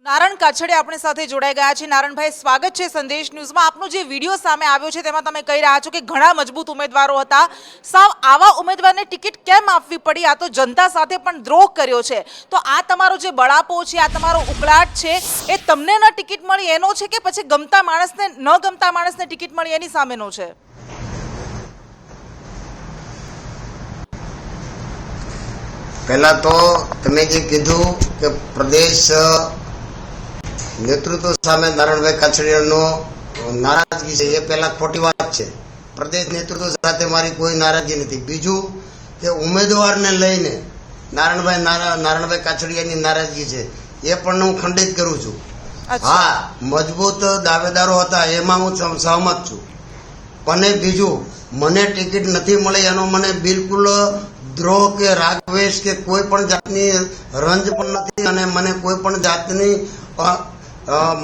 નારણ કાછડિયા આપણી સાથે જોડાઈ ગયા છે। નારણભાઈ, સ્વાગત છે સંદેશ ન્યૂઝમાં। આપનો જે વિડીયો સામે આવ્યો છે તેમાં તમે કહી રહ્યા છો કે ઘણા મજબૂત ઉમેદવારો હતા, સાવ આવા ઉમેદવારને ટિકિટ કેમ આપવી પડી? આ તો જનતા સાથે પણ દ્રોહ કર્યો છે। તો આ તમારો જે બળાપો છે, આ તમારો ઉકળાટ છે, એ તમને ન ટિકિટ મળી એનો છે કે પછી ગમતા માણસને ન ગમતા માણસને ટિકિટ મળી એની સામેનો છે? पहला तो तमे जे कीधु के प्रदेश नेतृत्व सामे नारायणभाई काछडियानो नाराजगी छे, ए पहला खोटी वात छे। प्रदेश नेतृत्व साथे मारी कोई नाराजगी नथी। बीजू के उम्मीदवारने लईने नारायणभाई काछडियानी नाराजगी छे, ए पण हूँ खंडित करूं छुं। हाँ, मजबूत दावेदारो हता एमां हूँ सहमत छुं, पण बीजू मने टिकિટ નથી મળી એનો મને બિલકુલ દ્રોહ કે રાગવેશ કે કોઈ પણ જાતની રંજ પણ નથી અને મને કોઈ પણ જાતની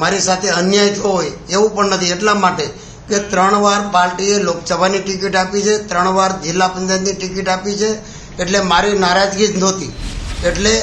મારી સાથે અન્યાય થયો હોય એવું પણ નથી। એટલા માટે કે 3 વાર પાર્ટીએ લોકસભાની ટિકિટ આપી છે, 3 વાર જિલ્લા પંચાયતની ટિકિટ આપી છે, એટલે મારી નારાજગી જ નહોતી। એટલે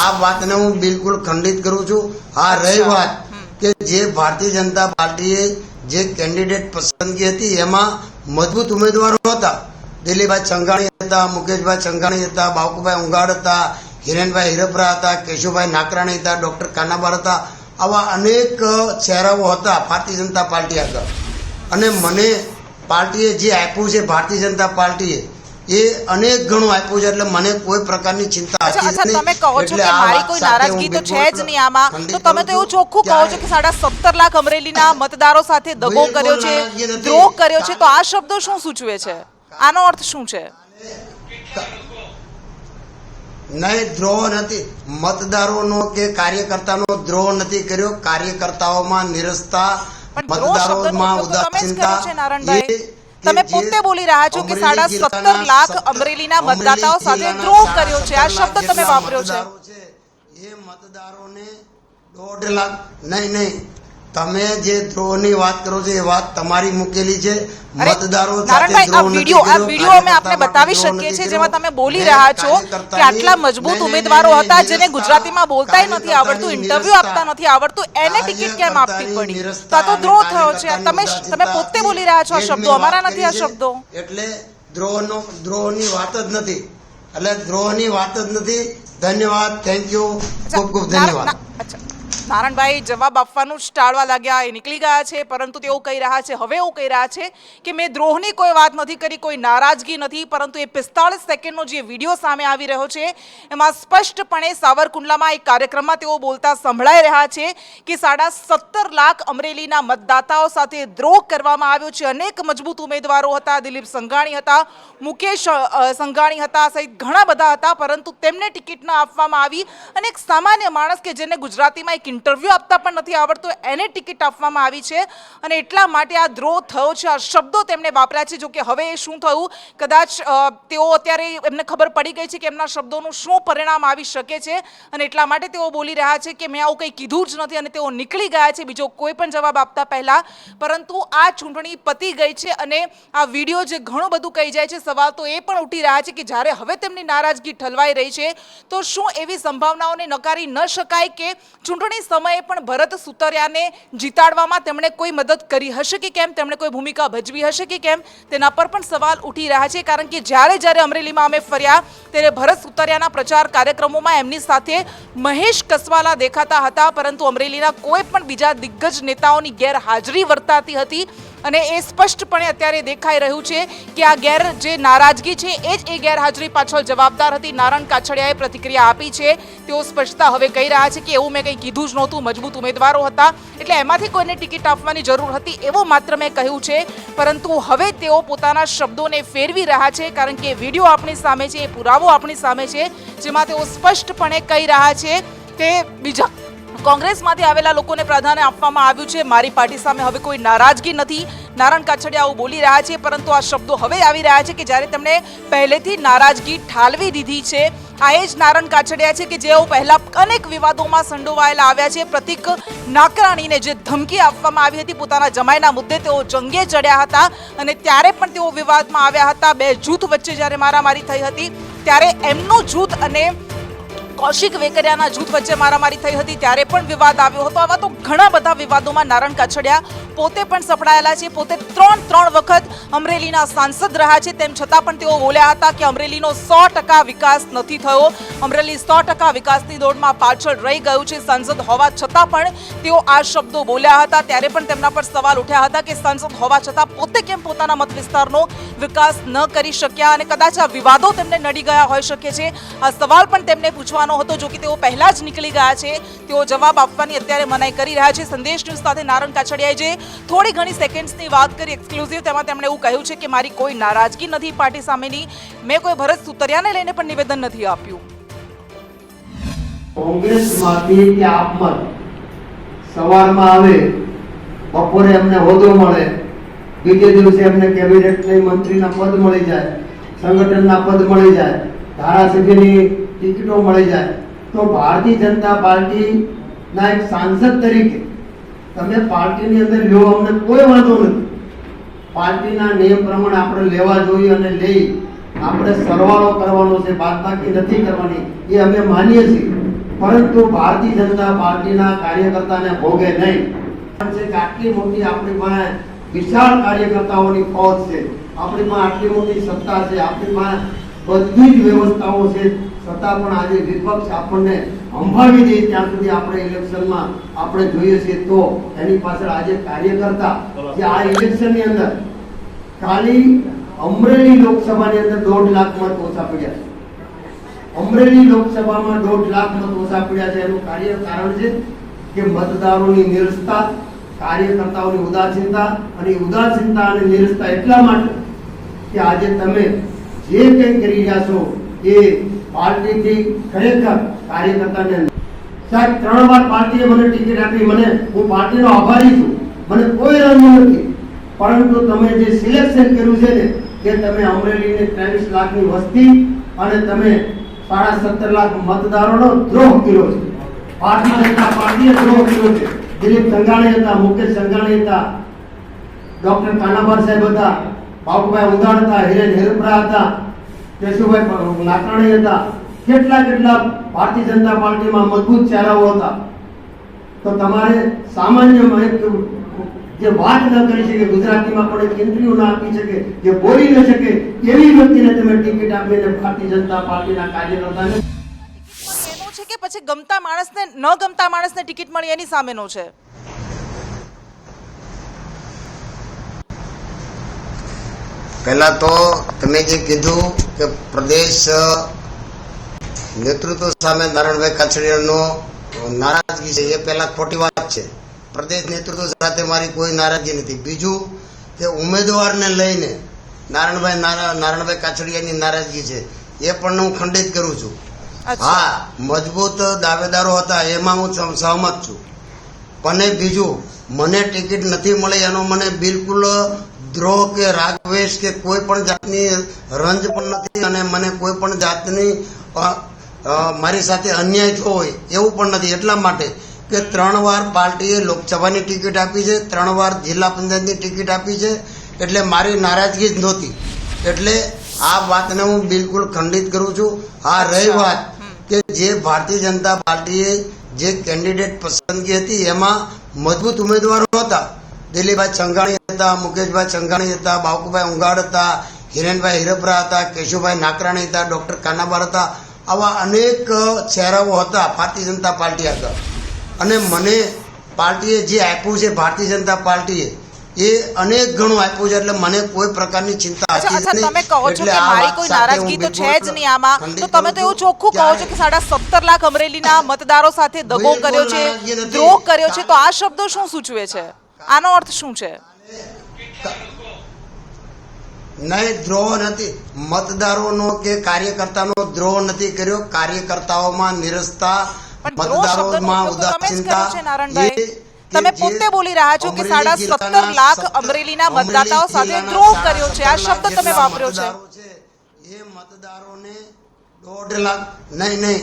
આ વાતને હું બિલકુલ ખંડિત કરું છું। આ રહી વાત કે જે ભારતીય જનતા પાર્ટીએ જે કેન્ડિડેટ પસંદગી હતી એમાં મજબૂત ઉમેદવારો હતા। દિલીપભાઈ સંઘાણી હતા, મુકેશભાઈ સંઘાણી હતા, બાવકુભાઈ ઉંગાડ હતા, હિરેનભાઈ હિરપરા હતા, કેશુભાઈ નાકરાણી હતા, ડોક્ટર કાનાબાર હતા। આવા અનેક ચહેરાઓ હતા ભારતીય જનતા પાર્ટી આગળ। અને મને પાર્ટીએ જે આપ્યું છે ભારતીય જનતા પાર્ટીએ એ અનેક ઘણું આપ્યું છે, એટલે મને કોઈ પ્રકારની ચિંતા હતી નહીં। તમે કહો છો કે મારી કોઈ નારાજગી તો છે જ નહીં આમાં, તો તમે તો એવું ચોખ્ખું કહો છો કે 17.5 લાખ અમરેલીના મતદારો સાથે દગો કર્યો છે, દ્રોહ કર્યો છે। તો આ શબ્દો શું સૂચવે છે? આનો અર્થ શું છે? નહીં, દ્રોહ નથી। મતદારોનો કે કાર્યકર્તાનો દ્રોહ નથી કર્યો। કાર્યકર્તાઓમાં નિરસતા, મતદારોમાં ઉદાસીનતા, તમે પોતે બોલી રહ્યા છો કે 17.5 લાખ અમરેલીના મતદાતાઓ સાથે દ્રોહ કર્યો છે, આ શબ્દ તમે વાપર્યો છે। એ મતદારોને 1.5 લાખ નહીં, તમે જે દ્રોહની વાત કરો છો એ વાત તમારી મૂકેલી છે। મતદારો સાથે દ્રોહ નથી કર્યો। આ વિડિયો અમે આપને બતાવી શકીએ છીએ જેમાં તમે બોલી રહ્યા છો કે આટલા મજબૂત ઉમેદવારો હતા જેને ગુજરાતીમાં બોલતાય નથી આવડતું, ઇન્ટરવ્યુ આપતા નથી આવડતું, એને ટિકિટ કેમ આપવી પડી? તો આ તો દ્રોહ થયો છે। તમે પોતે બોલી રહ્યા છો, આ શબ્દો અમારા નથી। આ શબ્દો એટલે દ્રોહની વાત જ નથી, એટલે દ્રોહની વાત જ નથી। ધન્યવાદ, થેન્ક યુ, ખૂબ ખૂબ ધન્યવાદ। નારણભાઈ જવાબ આપવાનું જ ટાળવા લાગ્યા, એ નીકળી ગયા છે, પરંતુ તેઓ કહી રહ્યા છે, હવે એવું કહી રહ્યા છે કે મેં દ્રોહની કોઈ વાત નથી કરી, કોઈ નારાજગી નથી, પરંતુ એ 45 સેકન્ડનો જે વિડીયો સામે આવી રહ્યો છે એમાં સ્પષ્ટપણે સાવરકુંડલામાં એક કાર્યક્રમમાં તેઓ બોલતા સંભળાઈ રહ્યા છે કે 17.5 લાખ અમરેલીના મતદાતાઓ સાથે દ્રોહ કરવામાં આવ્યો છે। અનેક મજબૂત ઉમેદવારો હતા, દિલીપ સંઘાણી હતા, મુકેશ સંઘાણી હતા, સહિત ઘણા બધા હતા, પરંતુ તેમને ટિકિટ ન આપવામાં આવી। અને એક સામાન્ય માણસ કે જેને ગુજરાતીમાં એક ઇન્ટરવ્યુ આપતા પણ નથી આવડતું એને ટિકિટ આપવામાં આવી છે, અને એટલા માટે આ દ્રોહ થયો છે। આ શબ્દો તેમણે વાપર્યા છે। જો કે હવે શું થયું, કદાચ તેઓ અત્યારે એમને ખબર પડી ગઈ છે કે એમના શબ્દોનું શું પરિણામ આવી શકે છે, અને એટલા માટે તેઓ બોલી રહ્યા છે કે મેં આવું કંઈ કીધું જ નથી, અને તેઓ નીકળી ગયા છે બીજો કોઈ પણ જવાબ આપતા પહેલા। પરંતુ આ ચૂંટણી પતી ગઈ છે અને આ વિડીયો જે ઘણું બધું કહી જાય છે, સવાલ તો એ પણ ઉઠી રહ્યા છે કે જ્યારે હવે તેમની નારાજગી ઠલવાઈ રહી છે તો શું એવી સંભાવનાઓને નકારી ન શકાય કે ચૂંટણી સમયે પણ ભરત સુતરિયાને જીતાડવામાં તેમણે કોઈ મદદ કરી હશે કે કેમ, તેમણે કોઈ ભૂમિકા ભજવી હશે કે કેમ, તેના પર પણ સવાલ ઉઠી રહ્યા છે। કારણ કે જ્યારે અમરેલીમાં અમે ફર્યા ત્યારે ભરત સુતરિયાના પ્રચાર કાર્યક્રમોમાં એમની સાથે મહેશ કસવાલા દેખાતા હતા, પરંતુ અમરેલીના કોઈ પણ બીજા દિગ્ગજ નેતાઓની ગેરહાજરી વર્તાતી હતી, અને એ સ્પષ્ટપણે અત્યારે દેખાઈ રહ્યું છે કે આ જે નારાજગી છે એ જ એ ગેરહાજરી પાછળ જવાબદાર હતી। નારણ કાછડિયાએ પ્રતિક્રિયા આપી છે, તેઓ સ્પષ્ટતા હવે કહી રહ્યા છે કે એવું મેં કંઈ કીધું જ નહોતું, મજબૂત ઉમેદવારો હતા એટલે એમાંથી કોઈને ટિકિટ આપવાની જરૂર હતી એવું માત્ર મેં કહ્યું છે। પરંતુ હવે તેઓ પોતાના શબ્દોને ફેરવી રહ્યા છે, કારણ કે વિડીયો આપણી સામે છે, એ પુરાવો આપણી સામે છે, જેમાં તેઓ સ્પષ્ટપણે કહી રહ્યા છે કે બીજા કોંગ્રેસમાંથી આવેલા લોકોને પ્રાધાન્ય આપવામાં આવ્યું છે, મારી પાર્ટી સામે હવે કોઈ નારાજગી નથી। નારણ કાછડિયા આવું બોલી રહ્યા છે, પરંતુ આ શબ્દો હવે આવી રહ્યા છે કે જ્યારે તેમણે પહેલેથી નારાજગી ઠાલવી દીધી છે। આ એ જ નારણ કાછડિયા છે કે જેઓ પહેલા અનેક વિવાદોમાં સંડોવાયેલા આવ્યા છે। પ્રતિક નાકરાણીને જે ધમકી આપવામાં આવી હતી પોતાના જમાઈના મુદ્દે તેઓ જંગે ચડ્યા હતા, અને ત્યારે પણ તેઓ વિવાદમાં આવ્યા હતા। બે જૂથ વચ્ચે જ્યારે મારામારી થઈ હતી ત્યારે એમનું જૂથ અને કૌશિક વેકરિયાના જૂથ વચ્ચે મારામારી થઈ હતી ત્યારે પણ વિવાદ આવ્યો હતો. આવા તો ઘણા બધા વિવાદોમાં નારણ કાછડિયા પોતે પણ સપડાયેલા છે. પોતે ત્રણ વખત અમરેલીના સાંસદ રહ્યા છે, તેમ છતાં પણ તેઓ બોલ્યા હતા કે અમરેલીનો 100% વિકાસ નથી થયો. અમરેલી 100% વિકાસની દોડમાં પાછળ રહી ગયું છે. સાંસદ હોવા છતાં પણ તેઓ આ શબ્દો બોલ્યા હતા. ત્યારે પણ તેમના પર સવાલ ઉઠ્યા હતા કે સાંસદ હોવા છતાં પોતે કેમ પોતાના મત વિસ્તારનો વિકાસ ન કરી શક્યા, અને કદાચ આ વિવાદો તેમને નડી ગયા હોઈ શકે છે. આ સવાલ પણ તેમને પૂછવાનો હતો, જો કે તેઓ પહેલા જ નીકળી ગયા છે. તેઓ જવાબ આપવાની અત્યારે મનાઈ કરી રહ્યા છે. સંદેશ ન્યૂઝ સાથે નારણ કાછડિયાએ જે થોડી ઘણી સેકન્ડ્સની વાત કરી એક્સક્લુઝિવ, તેમાં તેમણે એવું કહ્યું છે કે મારી કોઈ નારાજગી નથી પાર્ટી સામેની. મેં કોઈ ભરત સુતરિયાને લઈને પણ નિવેદન નથી આપ્યું. કોંગ્રેસમાંથી કે આપમાં સવારમાં આવે, બપોરે એમને હોદ્દો મળે, બીજે દિવસે એમને કેબિનેટની મંત્રીના પદ મળી જાય, સંગઠનના પદ મળી જાય, ધારાસભ્યની ટિકિટો મળી જાય, તો ભારતીય જનતા પાર્ટીના એક સાંસદ તરીકે તમે પાર્ટીની અંદર લો, અમને કોઈ વાંધો નથી. પાર્ટીના નિયમ પ્રમાણે આપણે લેવા જોઈએ અને લઈ આપણે સરવાળો કરવાનો છે, બાદબાકી નથી કરવાની, એ અમે માનીએ છીએ. પરંતુ ભારતીય જનતા પાર્ટીના કાર્યકર્તાને ભોગે નહીં. આટલી મોટી આપણી પાસે વિશાળ કાર્યકર્તાઓની ફોજ છે, આપણી પાસે આટલી મોટી સત્તા છે, આપણી પાસે બધી જ વ્યવસ્થાઓ છે, છતાં પણ આજે વિપક્ષ આપણને સંભાળી દે ત્યાં સુધી આપણે ઇલેક્શનમાં આપણે જોઈએ છીએ. તો એની પાછળ આજે કાર્યકર્તા જે આ ઇલેક્શનની અંદર ખાલી અમરેલી લોકસભાની અંદર 1.5 લાખ મત ઓછા પડ્યા છે. અમરેલી લોકસભામાં 1.5 લાખ મત ઓછા પડ્યા છે. એનું કારણ છે કે મતદારોની નિરસતા, કાર્યકર્તાઓની ઉદાસીનતા, અને ઉદાસીનતા અને નિરસતા એટલા માટે કે આજે તમે જે કંઈ કરી રહ્યા છો એ પાર્ટીથી ખરેખર કાર્યકર્તાને સાહેબ 3 વાર પાર્ટીએ મને ટિકિટ આપી, હું પાર્ટીનો આભારી છું, મને કોઈ રંગ નથી. પરંતુ તમે જે સિલેક્શન કર્યું છે ને કે તમે અમરેલીની 23 લાખની વસ્તી અને તમે 17.5 લાખ મતદારોનો દ્રોહ કર્યો છે. ભારતીય જનતા પાર્ટીએ દ્રોહ કર્યો છે. દિલીપ સંઘાણી હતા, મુકેશ સંઘાણી હતા, ડોક્ટર કાનાબાર સાહેબ હતા, બાબુભાઈ ઉંધાડ હતા, હિરેન હેરપરા હતા, કેશુભાઈ નાકરાણી હતા, કેટલા ભારતીય જનતા પાર્ટીમાં મજબૂત ચહેરાઓ હતા. તો તમારે સામાન્ય જે વાત ન કરી શકે, ગુજરાતીમાં પણ એક ઇન્ટરવ્યુ ના આપી શકે, જે બોલી ન શકે એવી વ્યક્તિને તમે ટિકિટ આપીને ભારતીય જનતા પાર્ટીના કાર્યકર્તાને એનું છે કે પછી ગમતા માણસને ન ગમતા માણસને ટિકિટ મળી એની સામેનો છે. પહેલા તો તમે જે કીધું કે પ્રદેશ નેતૃત્વ સામે નારણભાઈ કાછડિયાનો નારાજગી છે, એ પહેલા ખોટી વાત છે. પ્રદેશ નેતૃત્વ સાથે મારી કોઈ નારાજગી નથી. બીજું કે ઉમેદવારને લઈને નારણભાઈ કાછડિયાની નારાજગી છે, એ પણ હું ખંડિત કરું છું. હા, મજબૂત દાવેદારો હતા, એમાં હું સહમત છું. અને બીજું, મને ટિકિટ નથી મળી એનો મને બિલકુલ દ્રોહ કે રાગવેશ કે કોઈ પણ જાતની રંજ પણ નથી, અને મને કોઈ પણ જાતની મારી સાથે અન્યાય થયો હોય એવું પણ નથી. એટલા માટે કે 3 વાર પાર્ટીએ લોકસભાની ટિકિટ આપી છે, 3 વાર જિલ્લા પંચાયતની ટિકિટ આપી છે, એટલે મારી નારાજગી જ નહોતી. એટલે આ વાતને હું બિલકુલ ખંડિત કરું છું. આ રહી વાત કે જે ભારતીય જનતા પાર્ટીએ જે કેન્ડિડેટ પસંદગી હતી એમાં મજબૂત ઉમેદવારો હતા. દિલીપભાઈ સંઘાણી હતા, મુકેશભાઈ સંઘાણી હતા, બાવકુભાઈ ઉંગાડ હતા, હિરેનભાઈ હિરપરા હતા, કેશુભાઈ નાકરાણી હતા, ડોક્ટર કાનાબાર હતા. આવા અનેક ચહેરાઓ હતા ભારતીય જનતા પાર્ટી આગળ. અને મને પાર્ટીએ જે આપ્યું છે, ભારતીય જનતા પાર્ટીએ એ અનેક ઘણું આપ્યું છે, એટલે મને કોઈ પ્રકારની ચિંતા હતી નહીં. તમે કહો છો કે મારી કોઈ નારાજગી તો છે જ નહીં આમાં, તો તમે તો એવું ચોખ્ખું કહો છો કે 17.5 લાખ અમરેલીના મતદારો સાથે દગો કર્યો છે, દ્રોહ કર્યો છે, તો આ શબ્દો શું સૂચવે છે? આનો અર્થ શું છે? નહીં, દ્રોહ નથી. મતદારોનો કે કાર્યકર્તાનો દ્રોહ નથી કર્યો. કાર્યકર્તાઓમાં નિરસતા, મતદારોમાં ઉદાસીનતા. તમે પોતે બોલી રહ્યા છો કે 17.5 લાખ અમરેલીના મતદાતાઓ સાથે દ્રોહ કર્યો છે, આ શબ્દ તમે વાપર્યો છે. એ મતદારોને 1.5 લાખ નહીં,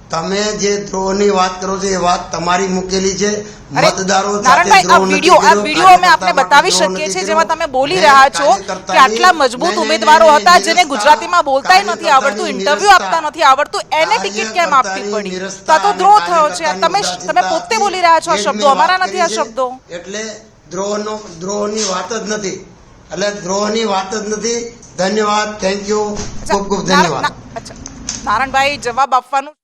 તમે જે દ્રોહની વાત કરો છો એ વાત તમારી મૂકેલી છે. અરે, મતદારો સાથે નારાયણભાઈ, દ્રોહ આ નથી વિડીયો કર્યો, અમે આપને કાર્યકર્તા બતાવી માટે દ્રોહ શકીએ નથી છીએ, કર્યો. જેમાં તમે બોલી મેં રહ્યા છો કે કાર્યકર્તાની- આટલા મજબૂત નહીં, ઉમેદવારો નહીં, હતા નહીં, જેને નિરસ્તા, ગુજરાતીમાં બોલતાય નથી આવડતું, કાર્યકર્તાની ઇન્ટરવ્યુ આપતા નિરસ્તા, નથી આવડતું, એને ટિકિટ કેમ આપવી પડી? નિરસ્તા તો આ તો દ્રોહ અને થયો છે. કાર્યકર્તાની તમે પોતે ઉદાસીનતા બોલી રહ્યા છો આ એ જ શબ્દો, મેં અમારા વાત નથી આ કરી છે. શબ્દો. એટલે દ્રોહની વાત જ નથી. એટલે દ્રોહની વાત જ નથી. ધન્યવાદ, થેન્ક યુ, ખૂબ ખૂબ ધન્યવાદ. અચ્છા, નારાયણભાઈ, જવાબ આપવાનું